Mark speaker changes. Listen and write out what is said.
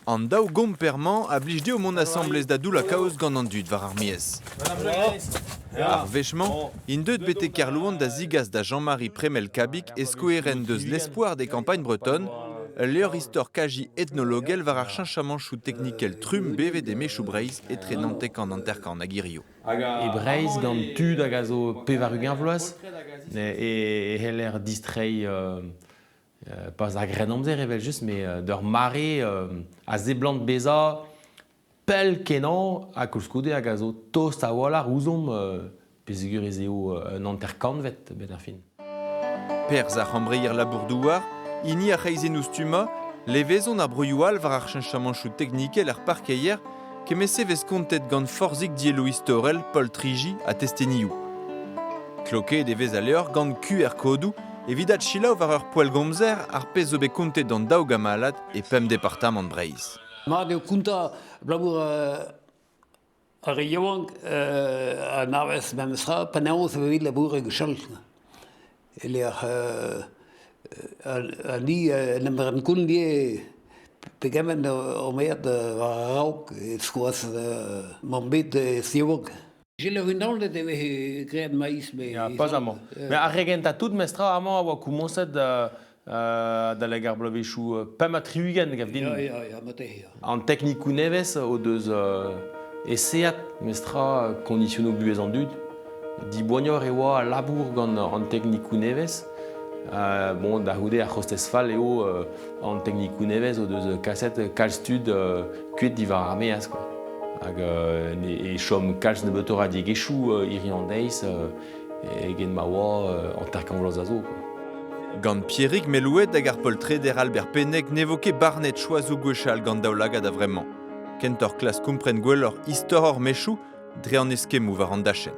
Speaker 1: An daou gomperman a blij eo mon assemblez da doula kaoz gant an dud war ar miez. Ar vechman, in deud bete kerlouan da zigas da Jean-Marie Premel-Kabik e skoeren deus l'espoir des campagnes bretonnes, leur istor kaji ethnologel war ar chinchamanchou technikel trum bevet de mechou breiz et trenantek an anterkan a girio.
Speaker 2: E breiz gant tud hag a zo pevarug en vloaz, e heller distrei pas a gren amzer evel just, mais d'ur mare a zeblant beza pel kenan a koulskoude hag a zo tost a walar ouzom pesegur ez eo un anterkanvet bet ar fin.
Speaker 1: Perz a c'hambreir labour-douar, ini a c'heizennoù stuma, levezon a bruyoual war ar chinchamanchou technikel ar parkeier kemese vez kontet gant forzik dielo istorel Paul Trigi a testeniou. Kloket e vez a leur gant QR kodou evidat chilaou war ur poel gomzer ar pez zo bet kontet d'an daou gamalad e pem departament Breizh.
Speaker 3: Ma de kunta blabour a reyouank a narvez memstra panaon se vevid labour e gechal. Eler a ni nemmer en kun die pegamen o merd war a rauk e skoaz mambet siouank. J'ai le vindal de gred maïs, mais...
Speaker 2: Pas amant. Mais a regenta tout mestra amant a oa koumonset da legar blavechou pem a triugen gav din.
Speaker 3: Ja, mate.
Speaker 2: An teknikou nevez o deus eseat mestra konditiono buez an dud. Di boignor e oa labour gant an teknikou nevez. Bon, da houde ar c'hostez fall eo an teknikou nevez o deus kaset kalstud kuet divar ar meaz, quoi. Hag e chom kalz ne betora diegechou iri an deiz egen ma oa an terkan vloaz a zo.
Speaker 1: Gant Pierrik melouet hag ar poltreder Albert Pennek nevoke barnet choazou gwechal gant daoulagad a vremañ. Kentor klas kompren gwellor istor mechou dre an eskemou war an dachen.